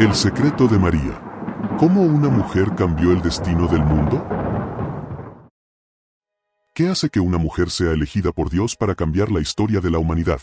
El secreto de María. ¿Cómo una mujer cambió el destino del mundo? ¿Qué hace que una mujer sea elegida por Dios para cambiar la historia de la humanidad?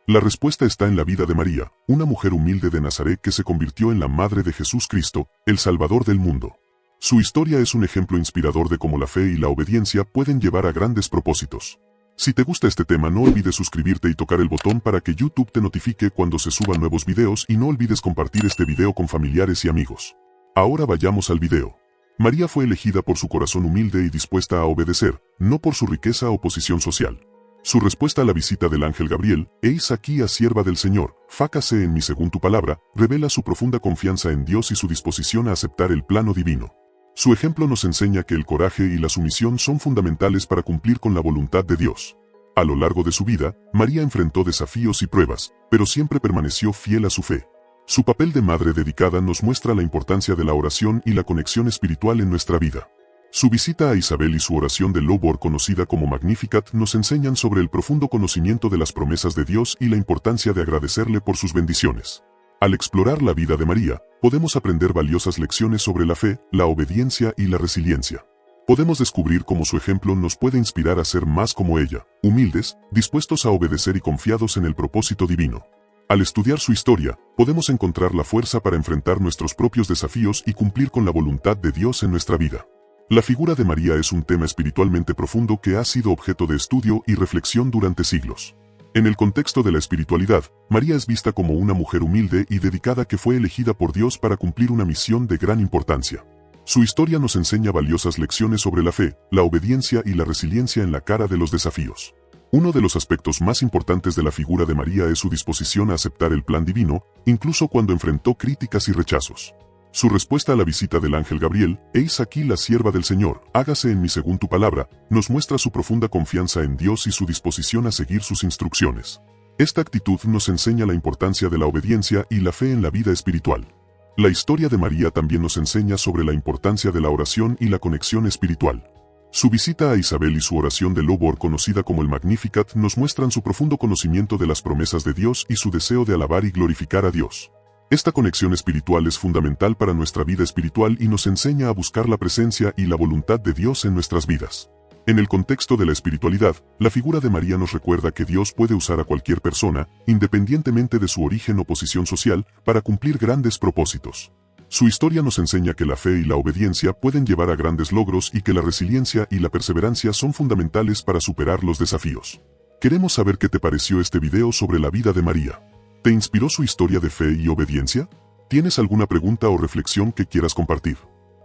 La respuesta está en la vida de María, una mujer humilde de Nazaret que se convirtió en la madre de Jesús Cristo, el Salvador del mundo. Su historia es un ejemplo inspirador de cómo la fe y la obediencia pueden llevar a grandes propósitos. Si te gusta este tema, no olvides suscribirte y tocar el botón para que YouTube te notifique cuando se suban nuevos videos, y no olvides compartir este video con familiares y amigos. Ahora vayamos al video. María fue elegida por su corazón humilde y dispuesta a obedecer, no por su riqueza o posición social. Su respuesta a la visita del ángel Gabriel, «Heis aquí a sierva del Señor, fácase en mí según tu palabra», revela su profunda confianza en Dios y su disposición a aceptar el plano divino. Su ejemplo nos enseña que el coraje y la sumisión son fundamentales para cumplir con la voluntad de Dios. A lo largo de su vida, María enfrentó desafíos y pruebas, pero siempre permaneció fiel a su fe. Su papel de madre dedicada nos muestra la importancia de la oración y la conexión espiritual en nuestra vida. Su visita a Isabel y su oración de Lobor, conocida como Magnificat, nos enseñan sobre el profundo conocimiento de las promesas de Dios y la importancia de agradecerle por sus bendiciones. Al explorar la vida de María, podemos aprender valiosas lecciones sobre la fe, la obediencia y la resiliencia. Podemos descubrir cómo su ejemplo nos puede inspirar a ser más como ella, humildes, dispuestos a obedecer y confiados en el propósito divino. Al estudiar su historia, podemos encontrar la fuerza para enfrentar nuestros propios desafíos y cumplir con la voluntad de Dios en nuestra vida. La figura de María es un tema espiritualmente profundo que ha sido objeto de estudio y reflexión durante siglos. En el contexto de la espiritualidad, María es vista como una mujer humilde y dedicada que fue elegida por Dios para cumplir una misión de gran importancia. Su historia nos enseña valiosas lecciones sobre la fe, la obediencia y la resiliencia en la cara de los desafíos. Uno de los aspectos más importantes de la figura de María es su disposición a aceptar el plan divino, incluso cuando enfrentó críticas y rechazos. Su respuesta a la visita del ángel Gabriel, «Heis aquí la sierva del Señor, hágase en mí según tu palabra», nos muestra su profunda confianza en Dios y su disposición a seguir sus instrucciones. Esta actitud nos enseña la importancia de la obediencia y la fe en la vida espiritual. La historia de María también nos enseña sobre la importancia de la oración y la conexión espiritual. Su visita a Isabel y su oración de Lobor, conocida como el Magnificat, nos muestran su profundo conocimiento de las promesas de Dios y su deseo de alabar y glorificar a Dios. Esta conexión espiritual es fundamental para nuestra vida espiritual y nos enseña a buscar la presencia y la voluntad de Dios en nuestras vidas. En el contexto de la espiritualidad, la figura de María nos recuerda que Dios puede usar a cualquier persona, independientemente de su origen o posición social, para cumplir grandes propósitos. Su historia nos enseña que la fe y la obediencia pueden llevar a grandes logros y que la resiliencia y la perseverancia son fundamentales para superar los desafíos. Queremos saber qué te pareció este video sobre la vida de María. ¿Te inspiró su historia de fe y obediencia? ¿Tienes alguna pregunta o reflexión que quieras compartir?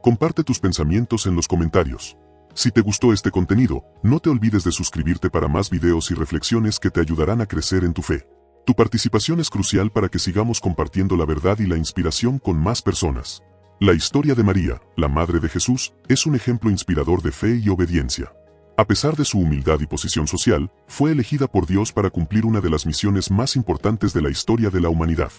Comparte tus pensamientos en los comentarios. Si te gustó este contenido, no te olvides de suscribirte para más videos y reflexiones que te ayudarán a crecer en tu fe. Tu participación es crucial para que sigamos compartiendo la verdad y la inspiración con más personas. La historia de María, la Madre de Jesús, es un ejemplo inspirador de fe y obediencia. A pesar de su humildad y posición social, fue elegida por Dios para cumplir una de las misiones más importantes de la historia de la humanidad.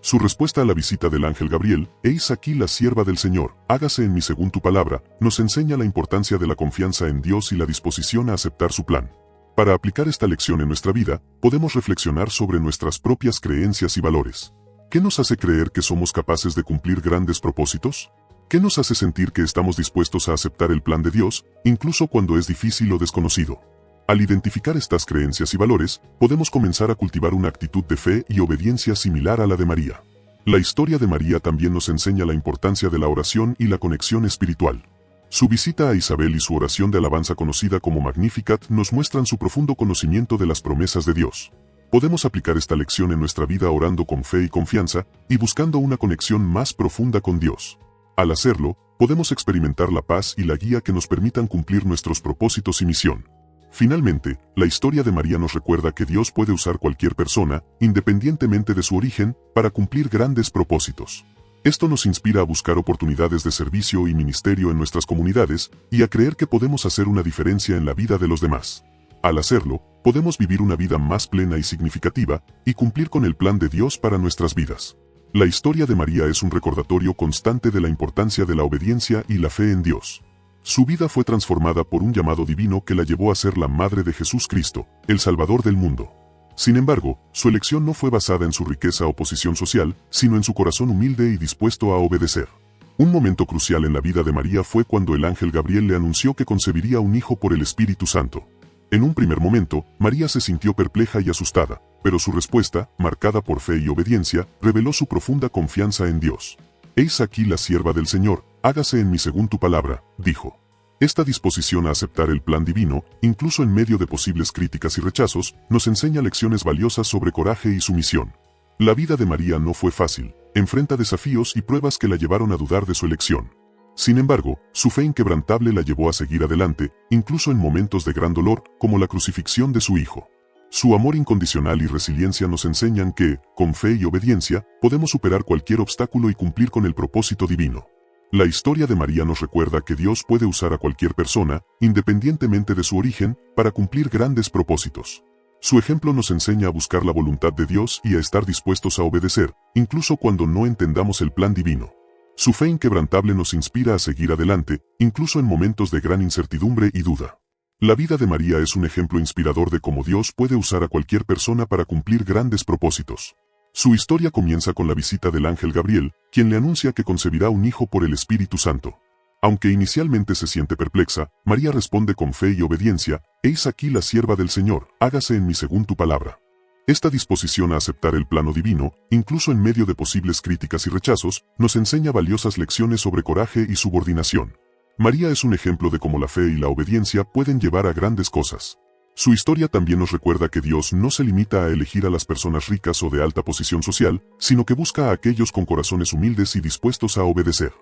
Su respuesta a la visita del ángel Gabriel, «Heis aquí la sierva del Señor, hágase en mí según tu palabra», nos enseña la importancia de la confianza en Dios y la disposición a aceptar su plan. Para aplicar esta lección en nuestra vida, podemos reflexionar sobre nuestras propias creencias y valores. ¿Qué nos hace creer que somos capaces de cumplir grandes propósitos? ¿Qué nos hace sentir que estamos dispuestos a aceptar el plan de Dios, incluso cuando es difícil o desconocido? Al identificar estas creencias y valores, podemos comenzar a cultivar una actitud de fe y obediencia similar a la de María. La historia de María también nos enseña la importancia de la oración y la conexión espiritual. Su visita a Isabel y su oración de alabanza, conocida como Magnificat, nos muestran su profundo conocimiento de las promesas de Dios. Podemos aplicar esta lección en nuestra vida orando con fe y confianza, y buscando una conexión más profunda con Dios. Al hacerlo, podemos experimentar la paz y la guía que nos permitan cumplir nuestros propósitos y misión. Finalmente, la historia de María nos recuerda que Dios puede usar cualquier persona, independientemente de su origen, para cumplir grandes propósitos. Esto nos inspira a buscar oportunidades de servicio y ministerio en nuestras comunidades, y a creer que podemos hacer una diferencia en la vida de los demás. Al hacerlo, podemos vivir una vida más plena y significativa, y cumplir con el plan de Dios para nuestras vidas. La historia de María es un recordatorio constante de la importancia de la obediencia y la fe en Dios. Su vida fue transformada por un llamado divino que la llevó a ser la madre de Jesús Cristo, el Salvador del mundo. Sin embargo, su elección no fue basada en su riqueza o posición social, sino en su corazón humilde y dispuesto a obedecer. Un momento crucial en la vida de María fue cuando el ángel Gabriel le anunció que concebiría un hijo por el Espíritu Santo. En un primer momento, María se sintió perpleja y asustada, pero su respuesta, marcada por fe y obediencia, reveló su profunda confianza en Dios. «Heis aquí la sierva del Señor, hágase en mí según tu palabra», dijo. Esta disposición a aceptar el plan divino, incluso en medio de posibles críticas y rechazos, nos enseña lecciones valiosas sobre coraje y sumisión. La vida de María no fue fácil, enfrenta desafíos y pruebas que la llevaron a dudar de su elección. Sin embargo, su fe inquebrantable la llevó a seguir adelante, incluso en momentos de gran dolor, como la crucifixión de su hijo. Su amor incondicional y resiliencia nos enseñan que, con fe y obediencia, podemos superar cualquier obstáculo y cumplir con el propósito divino. La historia de María nos recuerda que Dios puede usar a cualquier persona, independientemente de su origen, para cumplir grandes propósitos. Su ejemplo nos enseña a buscar la voluntad de Dios y a estar dispuestos a obedecer, incluso cuando no entendamos el plan divino. Su fe inquebrantable nos inspira a seguir adelante, incluso en momentos de gran incertidumbre y duda. La vida de María es un ejemplo inspirador de cómo Dios puede usar a cualquier persona para cumplir grandes propósitos. Su historia comienza con la visita del ángel Gabriel, quien le anuncia que concebirá un hijo por el Espíritu Santo. Aunque inicialmente se siente perplexa, María responde con fe y obediencia: «Heis aquí la sierva del Señor, hágase en mí según tu palabra». Esta disposición a aceptar el plano divino, incluso en medio de posibles críticas y rechazos, nos enseña valiosas lecciones sobre coraje y subordinación. María es un ejemplo de cómo la fe y la obediencia pueden llevar a grandes cosas. Su historia también nos recuerda que Dios no se limita a elegir a las personas ricas o de alta posición social, sino que busca a aquellos con corazones humildes y dispuestos a obedecer.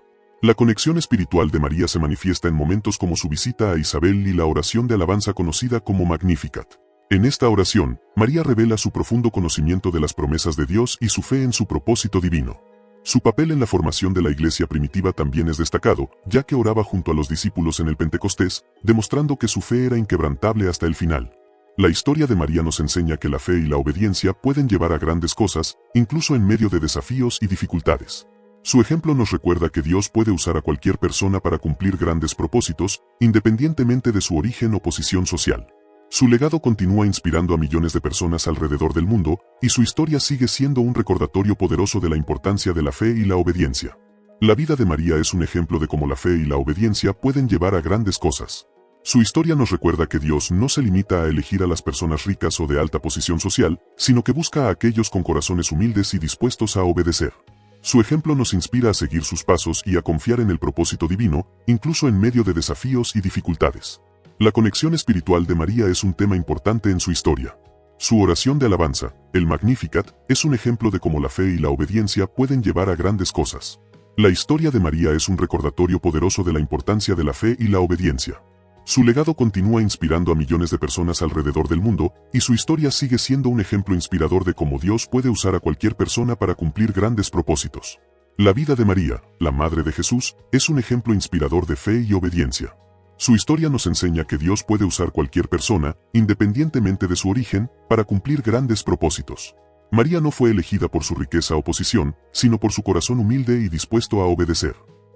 La conexión espiritual de María se manifiesta en momentos como su visita a Isabel y la oración de alabanza conocida como Magnificat. En esta oración, María revela su profundo conocimiento de las promesas de Dios y su fe en su propósito divino. Su papel en la formación de la iglesia primitiva también es destacado, ya que oraba junto a los discípulos en el Pentecostés, demostrando que su fe era inquebrantable hasta el final. La historia de María nos enseña que la fe y la obediencia pueden llevar a grandes cosas, incluso en medio de desafíos y dificultades. Su ejemplo nos recuerda que Dios puede usar a cualquier persona para cumplir grandes propósitos, independientemente de su origen o posición social. Su legado continúa inspirando a millones de personas alrededor del mundo, y su historia sigue siendo un recordatorio poderoso de la importancia de la fe y la obediencia. La vida de María es un ejemplo de cómo la fe y la obediencia pueden llevar a grandes cosas. Su historia nos recuerda que Dios no se limita a elegir a las personas ricas o de alta posición social, sino que busca a aquellos con corazones humildes y dispuestos a obedecer. Su ejemplo nos inspira a seguir sus pasos y a confiar en el propósito divino, incluso en medio de desafíos y dificultades. La conexión espiritual de María es un tema importante en su historia. Su oración de alabanza, el Magnificat, es un ejemplo de cómo la fe y la obediencia pueden llevar a grandes cosas. La historia de María es un recordatorio poderoso de la importancia de la fe y la obediencia. Su legado continúa inspirando a millones de personas alrededor del mundo, y su historia sigue siendo un ejemplo inspirador de cómo Dios puede usar a cualquier persona para cumplir grandes propósitos. La vida de María, la Madre de Jesús, es un ejemplo inspirador de fe y obediencia. Su historia nos enseña que Dios puede usar cualquier persona, independientemente de su origen, para cumplir grandes propósitos. María no fue elegida por su riqueza o posición, sino por su corazón humilde y dispuesto a obedecer.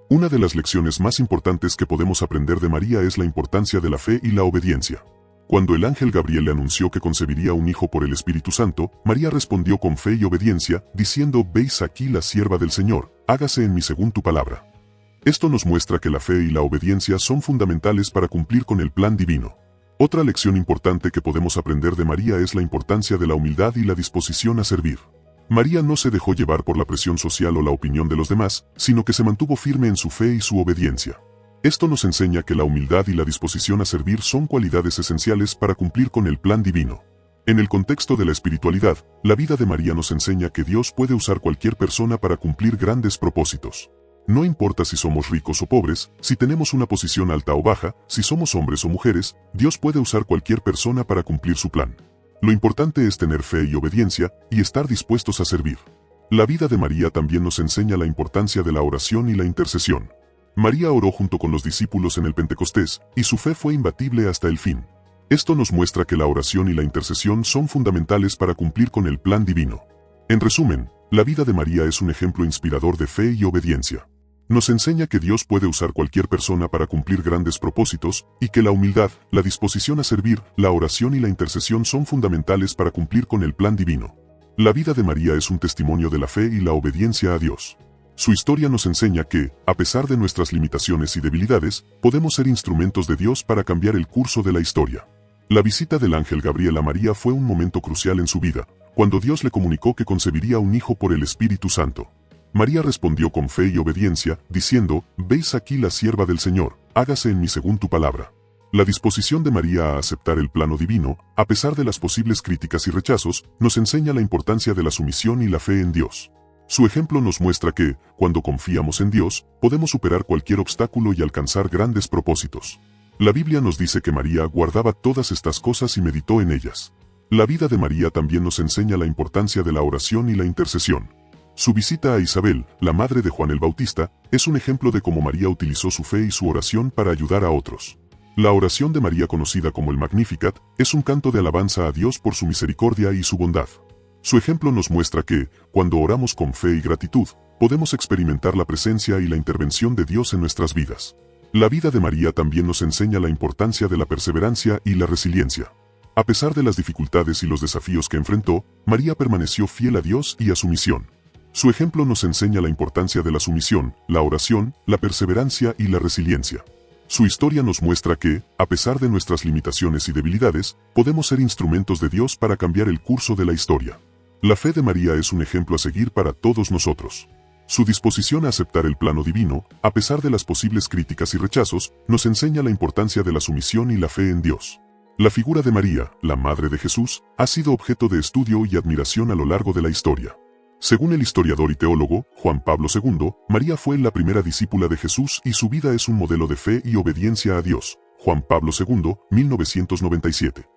Una de las lecciones más importantes que podemos aprender de María es la importancia de la fe y la obediencia. Cuando el ángel Gabriel le anunció que concebiría un hijo por el Espíritu Santo, María respondió con fe y obediencia, diciendo: «Veis aquí la sierva del Señor, hágase en mí según tu palabra». Esto nos muestra que la fe y la obediencia son fundamentales para cumplir con el plan divino. Otra lección importante que podemos aprender de María es la importancia de la humildad y la disposición a servir. María no se dejó llevar por la presión social o la opinión de los demás, sino que se mantuvo firme en su fe y su obediencia. Esto nos enseña que la humildad y la disposición a servir son cualidades esenciales para cumplir con el plan divino. En el contexto de la espiritualidad, la vida de María nos enseña que Dios puede usar cualquier persona para cumplir grandes propósitos. No importa si somos ricos o pobres, si tenemos una posición alta o baja, si somos hombres o mujeres, Dios puede usar cualquier persona para cumplir su plan. Lo importante es tener fe y obediencia, y estar dispuestos a servir. La vida de María también nos enseña la importancia de la oración y la intercesión. María oró junto con los discípulos en el Pentecostés, y su fe fue imbatible hasta el fin. Esto nos muestra que la oración y la intercesión son fundamentales para cumplir con el plan divino. En resumen, la vida de María es un ejemplo inspirador de fe y obediencia. Nos enseña que Dios puede usar cualquier persona para cumplir grandes propósitos, y que la humildad, la disposición a servir, la oración y la intercesión son fundamentales para cumplir con el plan divino. La vida de María es un testimonio de la fe y la obediencia a Dios. Su historia nos enseña que, a pesar de nuestras limitaciones y debilidades, podemos ser instrumentos de Dios para cambiar el curso de la historia. La visita del ángel Gabriel a María fue un momento crucial en su vida, cuando Dios le comunicó que concebiría un hijo por el Espíritu Santo. María respondió con fe y obediencia, diciendo: «Veis aquí la sierva del Señor, hágase en mí según tu palabra». La disposición de María a aceptar el plano divino, a pesar de las posibles críticas y rechazos, nos enseña la importancia de la sumisión y la fe en Dios. Su ejemplo nos muestra que, cuando confiamos en Dios, podemos superar cualquier obstáculo y alcanzar grandes propósitos. La Biblia nos dice que María guardaba todas estas cosas y meditó en ellas. La vida de María también nos enseña la importancia de la oración y la intercesión. Su visita a Isabel, la madre de Juan el Bautista, es un ejemplo de cómo María utilizó su fe y su oración para ayudar a otros. La oración de María, conocida como el Magnificat, es un canto de alabanza a Dios por su misericordia y su bondad. Su ejemplo nos muestra que, cuando oramos con fe y gratitud, podemos experimentar la presencia y la intervención de Dios en nuestras vidas. La vida de María también nos enseña la importancia de la perseverancia y la resiliencia. A pesar de las dificultades y los desafíos que enfrentó, María permaneció fiel a Dios y a su misión. Su ejemplo nos enseña la importancia de la sumisión, la oración, la perseverancia y la resiliencia. Su historia nos muestra que, a pesar de nuestras limitaciones y debilidades, podemos ser instrumentos de Dios para cambiar el curso de la historia. La fe de María es un ejemplo a seguir para todos nosotros. Su disposición a aceptar el plano divino, a pesar de las posibles críticas y rechazos, nos enseña la importancia de la sumisión y la fe en Dios. La figura de María, la Madre de Jesús, ha sido objeto de estudio y admiración a lo largo de la historia. Según el historiador y teólogo Juan Pablo II, María fue la primera discípula de Jesús y su vida es un modelo de fe y obediencia a Dios. Juan Pablo II, 1997.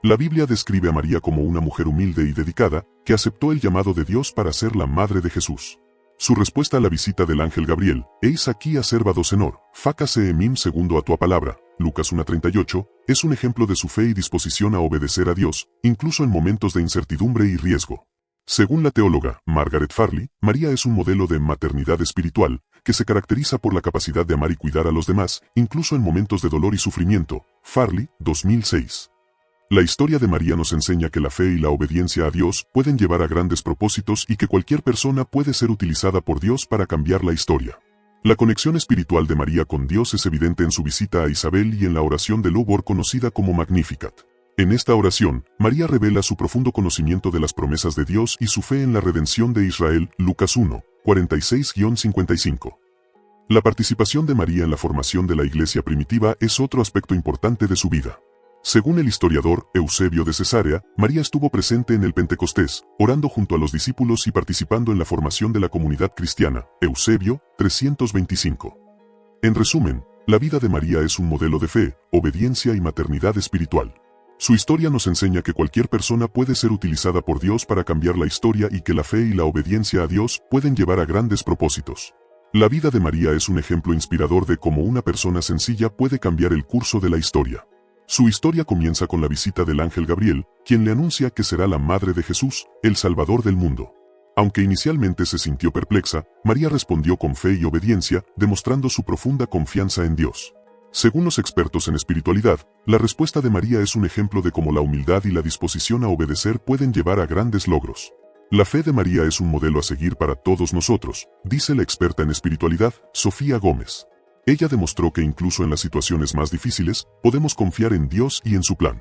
La Biblia describe a María como una mujer humilde y dedicada, que aceptó el llamado de Dios para ser la madre de Jesús. Su respuesta a la visita del ángel Gabriel: «Eis aquí a serva do Senor, fácase en mí segundo a tu palabra», Lucas 1:38, es un ejemplo de su fe y disposición a obedecer a Dios, incluso en momentos de incertidumbre y riesgo. Según la teóloga Margaret Farley, María es un modelo de maternidad espiritual, que se caracteriza por la capacidad de amar y cuidar a los demás, incluso en momentos de dolor y sufrimiento. Farley, 2006. La historia de María nos enseña que la fe y la obediencia a Dios pueden llevar a grandes propósitos y que cualquier persona puede ser utilizada por Dios para cambiar la historia. La conexión espiritual de María con Dios es evidente en su visita a Isabel y en la oración de Lobor conocida como Magnificat. En esta oración, María revela su profundo conocimiento de las promesas de Dios y su fe en la redención de Israel. Lucas 1, 46-55. La participación de María en la formación de la iglesia primitiva es otro aspecto importante de su vida. Según el historiador Eusebio de Cesarea, María estuvo presente en el Pentecostés, orando junto a los discípulos y participando en la formación de la comunidad cristiana. Eusebio, 325. En resumen, la vida de María es un modelo de fe, obediencia y maternidad espiritual. Su historia nos enseña que cualquier persona puede ser utilizada por Dios para cambiar la historia y que la fe y la obediencia a Dios pueden llevar a grandes propósitos. La vida de María es un ejemplo inspirador de cómo una persona sencilla puede cambiar el curso de la historia. Su historia comienza con la visita del ángel Gabriel, quien le anuncia que será la madre de Jesús, el Salvador del mundo. Aunque inicialmente se sintió perplexa, María respondió con fe y obediencia, demostrando su profunda confianza en Dios. Según los expertos en espiritualidad, la respuesta de María es un ejemplo de cómo la humildad y la disposición a obedecer pueden llevar a grandes logros. La fe de María es un modelo a seguir para todos nosotros, dice la experta en espiritualidad, Sofía Gómez. Ella demostró que incluso en las situaciones más difíciles, podemos confiar en Dios y en su plan.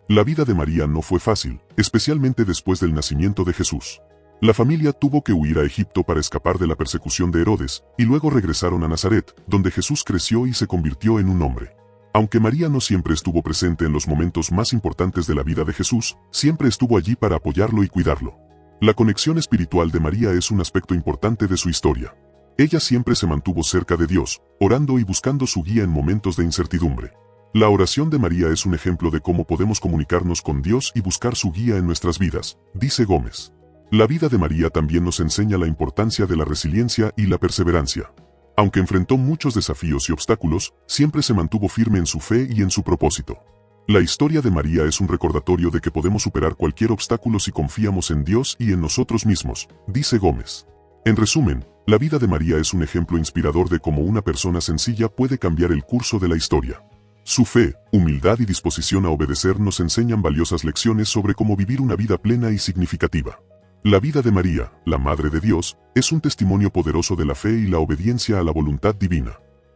La vida de María no fue fácil, especialmente después del nacimiento de Jesús. La familia tuvo que huir a Egipto para escapar de la persecución de Herodes, y luego regresaron a Nazaret, donde Jesús creció y se convirtió en un hombre. Aunque María no siempre estuvo presente en los momentos más importantes de la vida de Jesús, siempre estuvo allí para apoyarlo y cuidarlo. La conexión espiritual de María es un aspecto importante de su historia. Ella siempre se mantuvo cerca de Dios, orando y buscando su guía en momentos de incertidumbre. La oración de María es un ejemplo de cómo podemos comunicarnos con Dios y buscar su guía en nuestras vidas, dice Gómez. La vida de María también nos enseña la importancia de la resiliencia y la perseverancia. Aunque enfrentó muchos desafíos y obstáculos, siempre se mantuvo firme en su fe y en su propósito. La historia de María es un recordatorio de que podemos superar cualquier obstáculo si confiamos en Dios y en nosotros mismos, dice Gómez. En resumen, La vida de María es un ejemplo inspirador de cómo una persona sencilla puede cambiar el curso de la historia. Su fe, humildad y disposición a obedecer nos enseñan valiosas lecciones sobre cómo vivir una vida plena y significativa. La vida de María, la Madre de Dios, es un testimonio poderoso de la fe y la obediencia a la voluntad divina.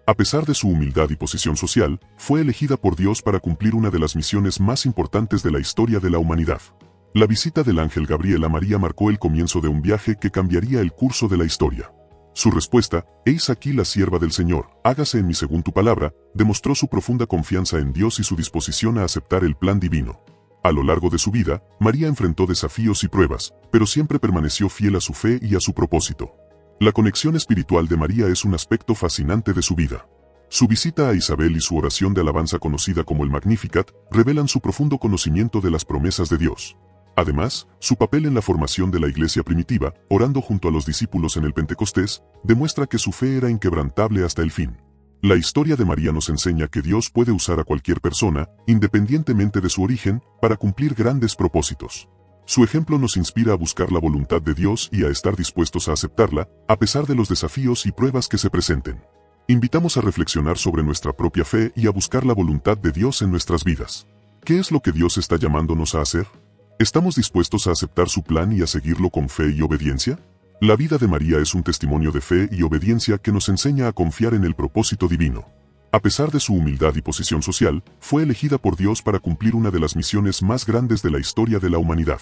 A pesar de su humildad y posición social, fue elegida por Dios para cumplir una de las misiones más importantes de la historia de la humanidad. La visita del ángel Gabriel a María marcó el comienzo de un viaje que cambiaría el curso de la historia. Su respuesta, «Heis aquí la sierva del Señor, hágase en mí según tu palabra», demostró su profunda confianza en Dios y su disposición a aceptar el plan divino. A lo largo de su vida, María enfrentó desafíos y pruebas, pero siempre permaneció fiel a su fe y a su propósito. La conexión espiritual de María es un aspecto fascinante de su vida. Su visita a Isabel y su oración de alabanza conocida como el Magnificat revelan su profundo conocimiento de las promesas de Dios. Además, su papel en la formación de la iglesia primitiva, orando junto a los discípulos en el Pentecostés, demuestra que su fe era inquebrantable hasta el fin. La historia de María nos enseña que Dios puede usar a cualquier persona, independientemente de su origen, para cumplir grandes propósitos. Su ejemplo nos inspira a buscar la voluntad de Dios y a estar dispuestos a aceptarla, a pesar de los desafíos y pruebas que se presenten. Invitamos a reflexionar sobre nuestra propia fe y a buscar la voluntad de Dios en nuestras vidas. ¿Qué es lo que Dios está llamándonos a hacer? ¿Estamos dispuestos a aceptar su plan y a seguirlo con fe y obediencia? La vida de María es un testimonio de fe y obediencia que nos enseña a confiar en el propósito divino. A pesar de su humildad y posición social, fue elegida por Dios para cumplir una de las misiones más grandes de la historia de la humanidad.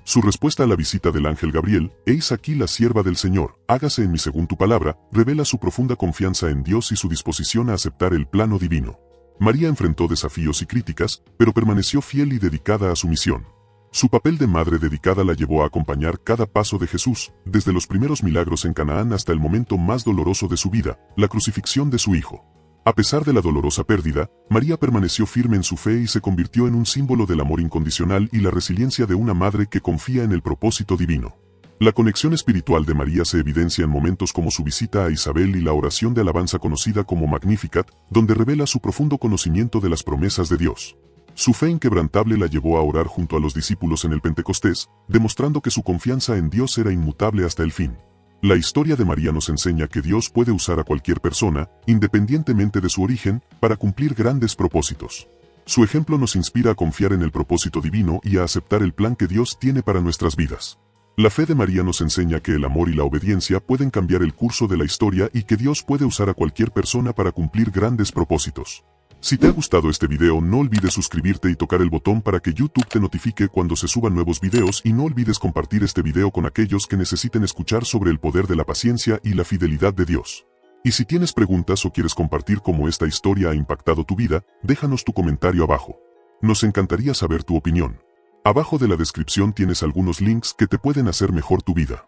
Su respuesta a la visita del ángel Gabriel, «Heis aquí la sierva del Señor, hágase en mí según tu palabra», revela su profunda confianza en Dios y su disposición a aceptar el plano divino. María enfrentó desafíos y críticas, pero permaneció fiel y dedicada a su misión. Su papel de madre dedicada la llevó a acompañar cada paso de Jesús, desde los primeros milagros en Canaán hasta el momento más doloroso de su vida, la crucifixión de su hijo. A pesar de la dolorosa pérdida, María permaneció firme en su fe y se convirtió en un símbolo del amor incondicional y la resiliencia de una madre que confía en el propósito divino. La conexión espiritual de María se evidencia en momentos como su visita a Isabel y la oración de alabanza conocida como Magnificat, donde revela su profundo conocimiento de las promesas de Dios. Su fe inquebrantable la llevó a orar junto a los discípulos en el Pentecostés, demostrando que su confianza en Dios era inmutable hasta el fin. La historia de María nos enseña que Dios puede usar a cualquier persona, independientemente de su origen, para cumplir grandes propósitos. Su ejemplo nos inspira a confiar en el propósito divino y a aceptar el plan que Dios tiene para nuestras vidas. La fe de María nos enseña que el amor y la obediencia pueden cambiar el curso de la historia y que Dios puede usar a cualquier persona para cumplir grandes propósitos. Si te ha gustado este video, no olvides suscribirte y tocar el botón para que YouTube te notifique cuando se suban nuevos videos, y no olvides compartir este video con aquellos que necesiten escuchar sobre el poder de la paciencia y la fidelidad de Dios. Y si tienes preguntas o quieres compartir cómo esta historia ha impactado tu vida, déjanos tu comentario abajo. Nos encantaría saber tu opinión. Abajo de la descripción tienes algunos links que te pueden hacer mejor tu vida.